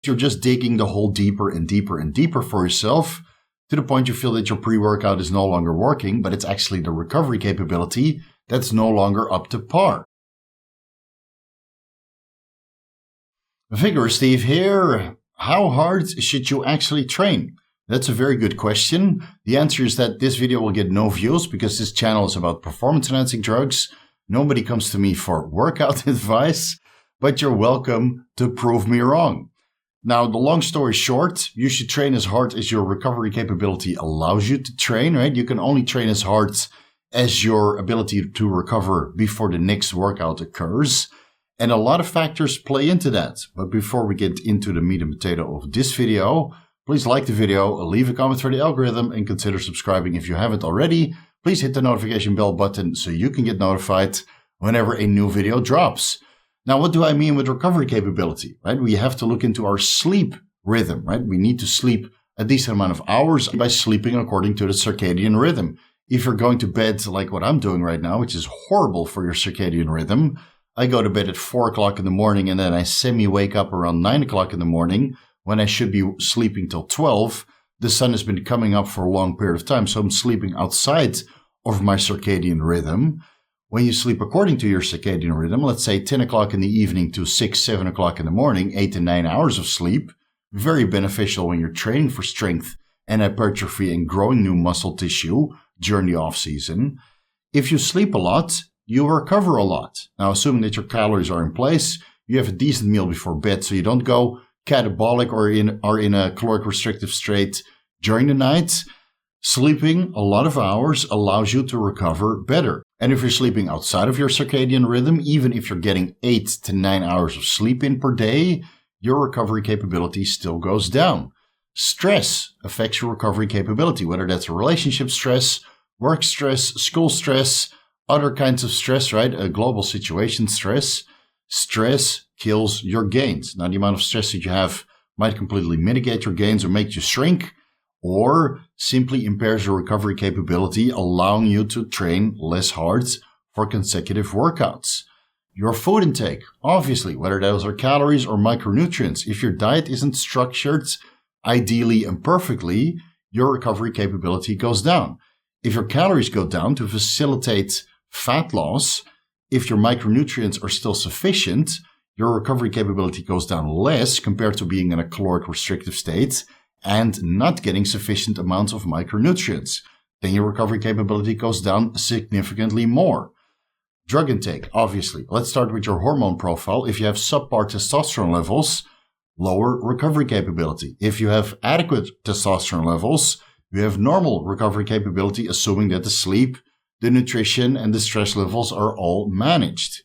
You're just digging the hole deeper and deeper and deeper for yourself to the point you feel that your pre-workout is no longer working, but it's actually the recovery capability that's no longer up to par. Vigorous Steve here. How hard should you actually train? That's a very good question. The answer is that this video will get no views because this channel is about performance-enhancing drugs. Nobody comes to me for workout advice, but you're welcome to prove me wrong. Now, the long story short, you should train as hard as your recovery capability allows you to train, right? You can only train as hard as your ability to recover before the next workout occurs. And a lot of factors play into that. But before we get into the meat and potato of this video, please like the video, leave a comment for the algorithm, and consider subscribing if you haven't already. Please hit the notification bell button so you can get notified whenever a new video drops. Now, what do I mean with recovery capability, right? We have to look into our sleep rhythm, right? We need to sleep a decent amount of hours by sleeping according to the circadian rhythm. If you're going to bed like what I'm doing right now, which is horrible for your circadian rhythm, I go to bed at 4 o'clock in the morning and then I semi-wake up around 9 o'clock in the morning when I should be sleeping till 12. The sun has been coming up for a long period of time, so I'm sleeping outside of my circadian rhythm. When you sleep according to your circadian rhythm, let's say 10 o'clock in the evening to 6, 7 o'clock in the morning, 8 to 9 hours of sleep, very beneficial when you're training for strength and hypertrophy and growing new muscle tissue during the off season. If you sleep a lot, you recover a lot. Now, assuming that your calories are in place, you have a decent meal before bed so you don't go catabolic or in a caloric restrictive state during the night. Sleeping a lot of hours allows you to recover better. And if you're sleeping outside of your circadian rhythm, even if you're getting 8 to 9 hours of sleep in per day, your recovery capability still goes down. Stress affects your recovery capability, whether that's relationship stress, work stress, school stress, other kinds of stress, right? A global situation stress. Stress kills your gains. Now, the amount of stress that you have might completely mitigate your gains or make you shrink, or simply impairs your recovery capability, allowing you to train less hard for consecutive workouts. Your food intake, obviously, whether those are calories or micronutrients. If your diet isn't structured ideally and perfectly, your recovery capability goes down. If your calories go down to facilitate fat loss, if your micronutrients are still sufficient, your recovery capability goes down less compared to being in a caloric restrictive state and not getting sufficient amounts of micronutrients. Then your recovery capability goes down significantly more. Drug intake, obviously. Let's start with your hormone profile. If you have subpar testosterone levels, lower recovery capability. If you have adequate testosterone levels, you have normal recovery capability, assuming that the sleep, the nutrition, and the stress levels are all managed.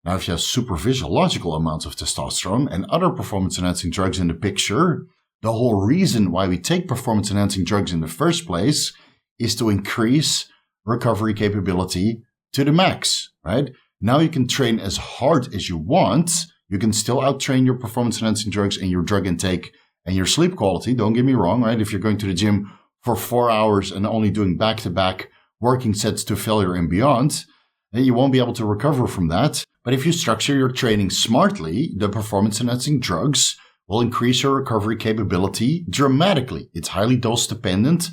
Now, if you have super physiological amounts of testosterone and other performance-enhancing drugs in the picture, the whole reason why we take performance-enhancing drugs in the first place is to increase recovery capability to the max, right? Now you can train as hard as you want. You can still out-train your performance-enhancing drugs and your drug intake and your sleep quality. Don't get me wrong, right? If you're going to the gym for 4 hours and only doing back-to-back working sets to failure and beyond, then you won't be able to recover from that. But if you structure your training smartly, the performance-enhancing drugs will increase your recovery capability dramatically. It's highly dose dependent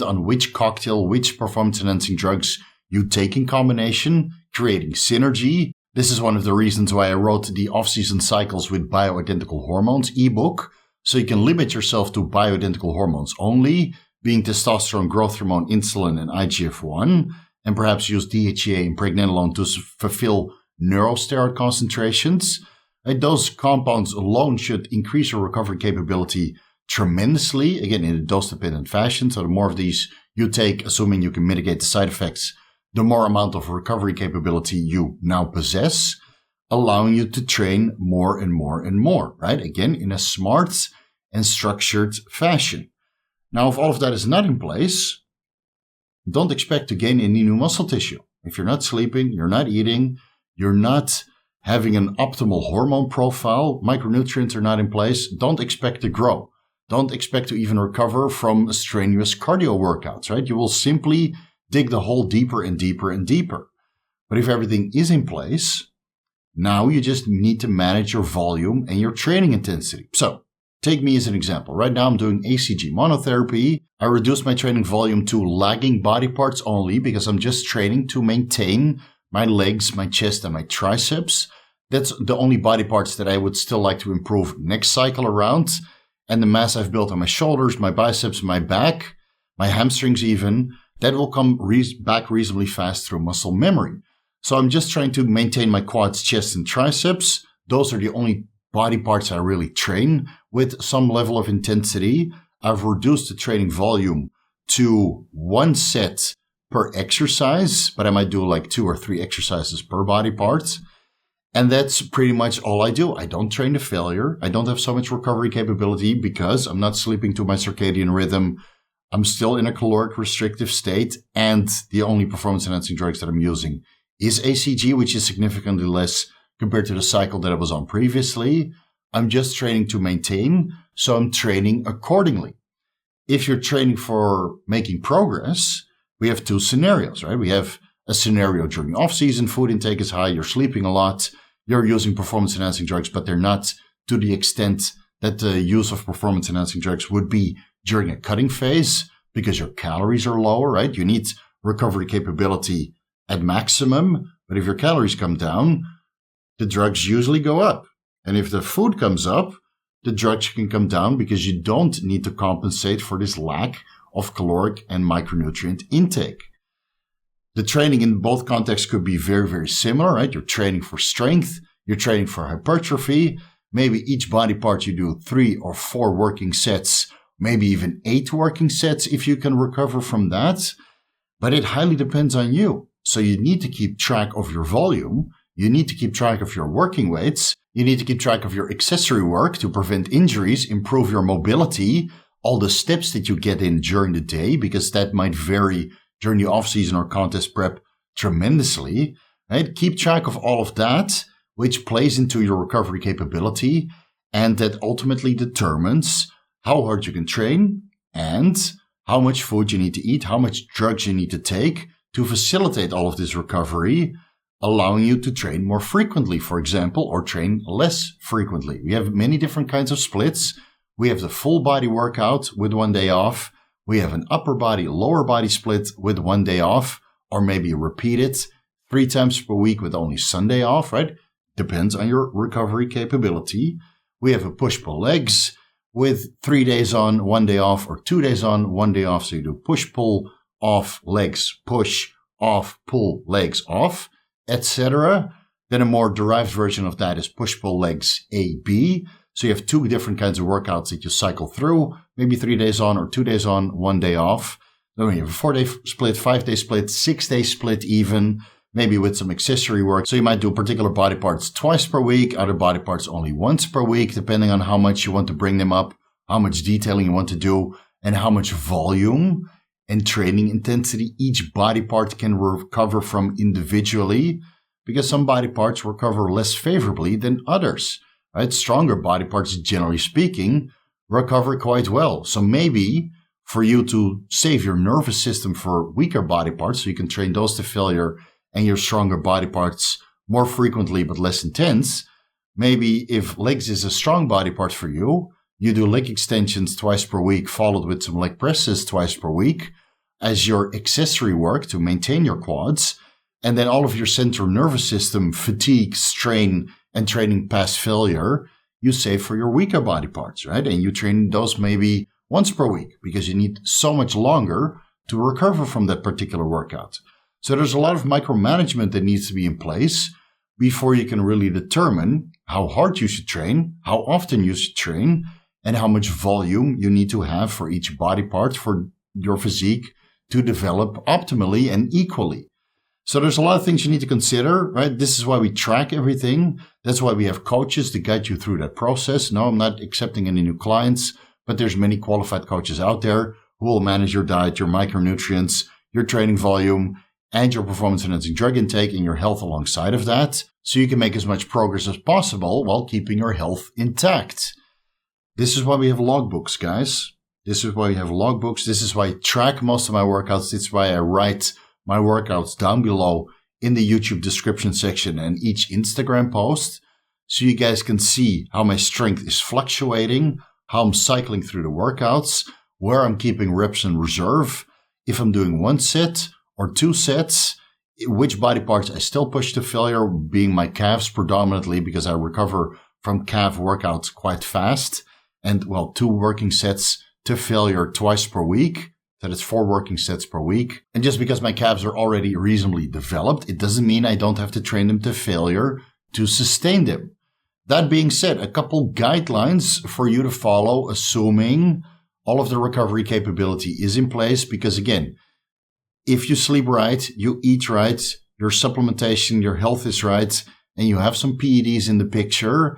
on which cocktail, which performance-enhancing drugs you take in combination, creating synergy. This is one of the reasons why I wrote the Offseason Cycles with Bioidentical Hormones ebook, so you can limit yourself to bioidentical hormones only, being testosterone, growth hormone, insulin, and IGF-1, and perhaps use DHEA and pregnenolone to fulfill neurosteroid concentrations. Those compounds alone should increase your recovery capability tremendously, again, in a dose-dependent fashion. So the more of these you take, assuming you can mitigate the side effects, the more amount of recovery capability you now possess, allowing you to train more and more and more, right? Again, in a smart and structured fashion. Now, if all of that is not in place, don't expect to gain any new muscle tissue. If you're not sleeping, you're not eating, you're not having an optimal hormone profile, micronutrients are not in place, don't expect to grow. Don't expect to even recover from strenuous cardio workouts, right? You will simply dig the hole deeper and deeper and deeper. But if everything is in place, Now you just need to manage your volume and your training intensity. So take me as an example. Right now I'm doing ACG monotherapy. I reduced my training volume to lagging body parts only because I'm just training to maintain my legs, my chest, and my triceps. That's the only body parts that I would still like to improve next cycle around. And the mass I've built on my shoulders, my biceps, my back, my hamstrings even, that will come back reasonably fast through muscle memory. So I'm just trying to maintain my quads, chest, and triceps. Those are the only body parts I really train with some level of intensity. I've reduced the training volume to 1 set per exercise, but I might do like 2 or 3 exercises per body part. And that's pretty much all I do. I don't train to failure. I don't have so much recovery capability because I'm not sleeping to my circadian rhythm. I'm still in a caloric restrictive state. And the only performance enhancing drugs that I'm using is ACG, which is significantly less compared to the cycle that I was on previously. I'm just training to maintain. So I'm training accordingly. If you're training for making progress, we have 2 scenarios, right? We have a scenario during off-season, food intake is high, you're sleeping a lot, you're using performance-enhancing drugs, but they're not to the extent that the use of performance-enhancing drugs would be during a cutting phase because your calories are lower, right? You need recovery capability at maximum, but if your calories come down, the drugs usually go up. And if the food comes up, the drugs can come down because you don't need to compensate for this lack of caloric and micronutrient intake. The training in both contexts could be very, very similar, right? You're training for strength, you're training for hypertrophy. Maybe each body part you do 3 or 4 working sets, maybe even 8 working sets if you can recover from that. But it highly depends on you. So you need to keep track of your volume. You need to keep track of your working weights. You need to keep track of your accessory work to prevent injuries, improve your mobility, all the steps that you get in during the day, because that might vary during the off-season or contest prep tremendously, right? Keep track of all of that, which plays into your recovery capability, and that ultimately determines how hard you can train and how much food you need to eat, how much drugs you need to take to facilitate all of this recovery, allowing you to train more frequently, for example, or train less frequently. We have many different kinds of splits. We have the full body workout with 1 day off. We have an upper body, lower body split with 1 day off, or maybe repeat it 3 times per week with only Sunday off, right? Depends on your recovery capability. We have a push-pull legs with 3 days on, 1 day off, or 2 days on, 1 day off. So you do push-pull, off, legs, push, off, pull, legs, off, etc. Then a more derived version of that is push-pull legs A-B. So you have 2 different kinds of workouts that you cycle through, maybe 3 days on or 2 days on, 1 day off. Then you have a 4-day split, 5-day split, 6-day split even, maybe with some accessory work. So you might do particular body parts twice per week, other body parts only once per week, depending on how much you want to bring them up, how much detailing you want to do, and how much volume and training intensity each body part can recover from individually, because some body parts recover less favorably than others. Right? Stronger body parts, generally speaking, recover quite well. So maybe for you to save your nervous system for weaker body parts, so you can train those to failure and your stronger body parts more frequently but less intense, maybe if legs is a strong body part for you, you do leg extensions twice per week, followed with some leg presses twice per week as your accessory work to maintain your quads. And then all of your central nervous system fatigue, strain, and training past failure, you save for your weaker body parts, right? And you train those maybe once per week because you need so much longer to recover from that particular workout. So there's a lot of micromanagement that needs to be in place before you can really determine how hard you should train, how often you should train, and how much volume you need to have for each body part for your physique to develop optimally and equally. So there's a lot of things you need to consider, right? This is why we track everything. That's why we have coaches to guide you through that process. No, I'm not accepting any new clients, but there's many qualified coaches out there who will manage your diet, your micronutrients, your training volume, and your performance-enhancing drug intake and your health alongside of that, so you can make as much progress as possible while keeping your health intact. This is why we have logbooks, guys. This is why we have logbooks. This is why I track most of my workouts. This is why I write my workouts down below in the YouTube description section and each Instagram post, so you guys can see how my strength is fluctuating, how I'm cycling through the workouts, where I'm keeping reps in reserve, if I'm doing 1 set or 2 sets, which body parts I still push to failure, being my calves predominantly because I recover from calf workouts quite fast. And 2 working sets to failure twice per week. That is 4 working sets per week. And just because my calves are already reasonably developed, it doesn't mean I don't have to train them to failure to sustain them. That being said, a couple guidelines for you to follow, assuming all of the recovery capability is in place. Because again, if you sleep right, you eat right, your supplementation, your health is right, and you have some PEDs in the picture,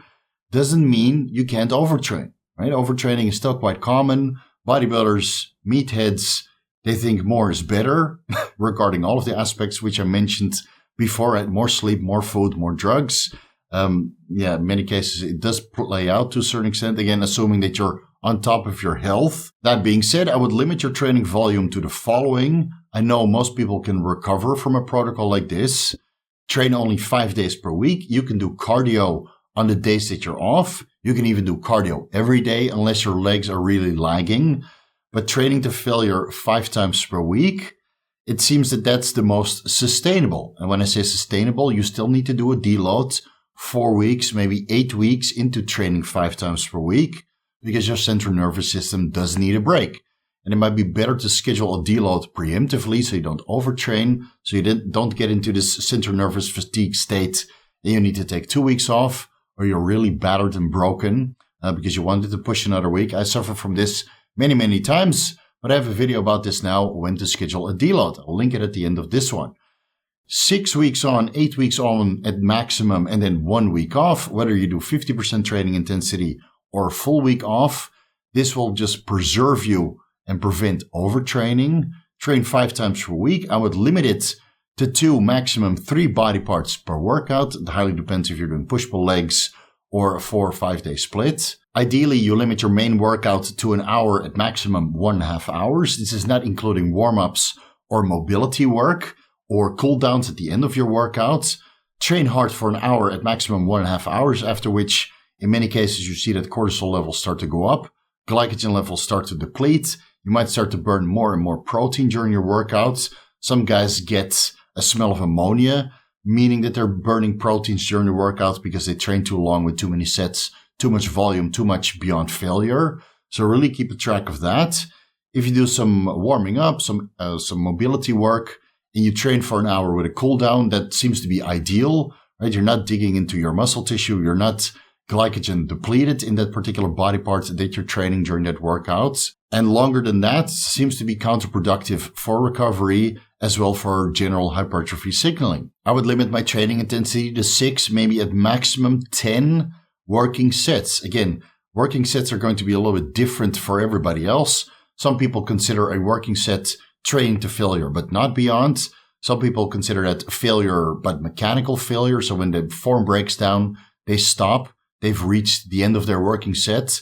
doesn't mean you can't overtrain, right? Overtraining is still quite common. Bodybuilders, meatheads, they think more is better regarding all of the aspects which I mentioned before, right? More sleep, more food, more drugs. In many cases, it does play out to a certain extent, again, assuming that you're on top of your health. That being said, I would limit your training volume to the following. I know most people can recover from a protocol like this. Train only 5 days per week. You can do cardio on the days that you're off. You can even do cardio every day unless your legs are really lagging. But training to failure 5 times per week, it seems that that's the most sustainable. And when I say sustainable, you still need to do a deload 4 weeks, maybe 8 weeks into training 5 times per week, because your central nervous system does need a break. And it might be better to schedule a deload preemptively so you don't overtrain, so you don't get into this central nervous fatigue state and you need to take 2 weeks off, or you're really battered and broken because you wanted to push another week. I suffer from this many, many times, but I have a video about this now, when to schedule a deload. I'll link it at the end of this one. 6 weeks on, 8 weeks on at maximum, and then 1 week off, whether you do 50% training intensity or a full week off. This will just preserve you and prevent overtraining. Train 5 times per week. I would limit it to 2, maximum 3 body parts per workout. It highly depends if you're doing push-pull legs or a 4 or 5 day split. Ideally, you limit your main workout to an hour at maximum 1.5 hours. This is not including warm-ups or mobility work or cool downs at the end of your workout. Train hard for an hour at maximum 1.5 hours, after which in many cases you see that cortisol levels start to go up, glycogen levels start to deplete. You might start to burn more and more protein during your workouts. Some guys get a smell of ammonia, meaning that they're burning proteins during the workouts because they train too long with too many sets, too much volume, too much beyond failure. So really keep a track of that. If you do some warming up, some mobility work, and you train for an hour with a cool down, that seems to be ideal, right? You're not digging into your muscle tissue. You're not glycogen depleted in that particular body part that you're training during that workout. And longer than that seems to be counterproductive for recovery as well for general hypertrophy signaling. I would limit my training intensity to 6, maybe at maximum 10 working sets. Again, working sets are going to be a little bit different for everybody else. Some people consider a working set training to failure, but not beyond. Some people consider that failure, but mechanical failure. So when the form breaks down, they stop. They've reached the end of their working set.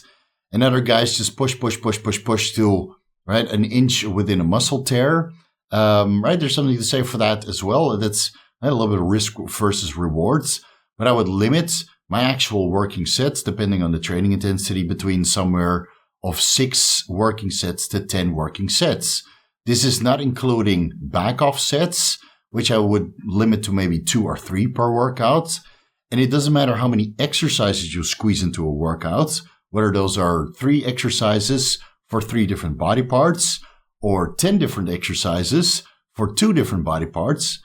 And other guys just push to, right, an inch within a muscle tear. Right, there's something to say for that as well. That's a little bit of risk versus rewards. But I would limit my actual working sets, depending on the training intensity, between somewhere of 6 working sets to 10 working sets. This is not including back-off sets, which I would limit to maybe 2 or 3 per workout. And it doesn't matter how many exercises you squeeze into a workout, whether those are 3 exercises for 3 different body parts or 10 different exercises for 2 different body parts.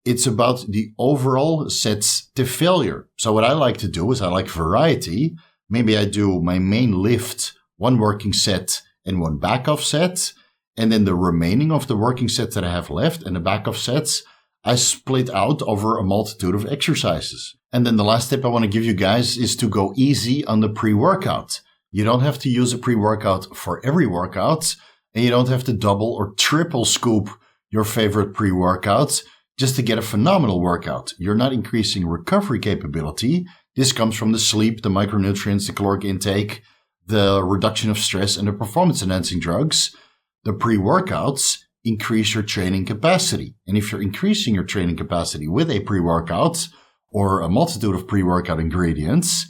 It's about the overall sets to failure. So what I like to do is I like variety. Maybe I do my main lift, 1 working set and 1 back-off set. And then the remaining of the working sets that I have left and the back-off sets, I split out over a multitude of exercises. And then the last tip I want to give you guys is to go easy on the pre-workout. You don't have to use a pre-workout for every workout, and you don't have to double or triple scoop your favorite pre-workouts just to get a phenomenal workout. You're not increasing recovery capability. This comes from the sleep, the micronutrients, the caloric intake, the reduction of stress, and the performance-enhancing drugs. The pre-workouts increase your training capacity. And if you're increasing your training capacity with a pre-workout or a multitude of pre-workout ingredients,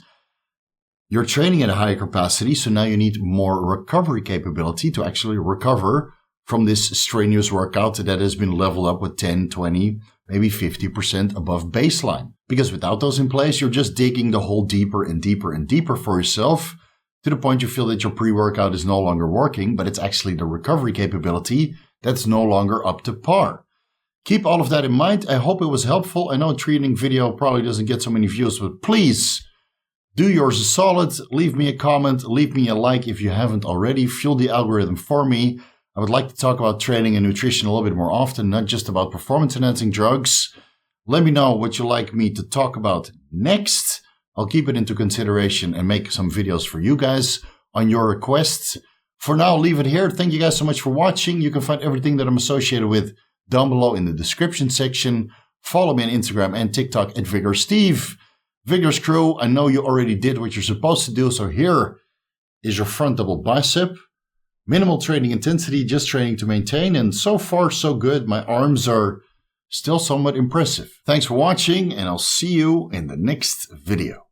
you're training at a higher capacity, so now you need more recovery capability to actually recover from this strenuous workout that has been leveled up with 10, 20, maybe 50% above baseline. Because without those in place, you're just digging the hole deeper and deeper and deeper for yourself to the point you feel that your pre-workout is no longer working, but it's actually the recovery capability that's no longer up to par. Keep all of that in mind. I hope it was helpful. I know a training video probably doesn't get so many views, but please do yours a solid. Leave me a comment, leave me a like if you haven't already. Fuel the algorithm for me. I would like to talk about training and nutrition a little bit more often, not just about performance-enhancing drugs. Let me know what you'd like me to talk about next. I'll keep it into consideration and make some videos for you guys on your requests. For now, I'll leave it here. Thank you guys so much for watching. You can find everything that I'm associated with down below in the description section. Follow me on Instagram and TikTok at Vigorous Steve. Vigorous crew, I know you already did what you're supposed to do, so here is your front double bicep. Minimal training intensity, just training to maintain, and so far so good. My arms are still somewhat impressive. Thanks for watching, and I'll see you in the next video.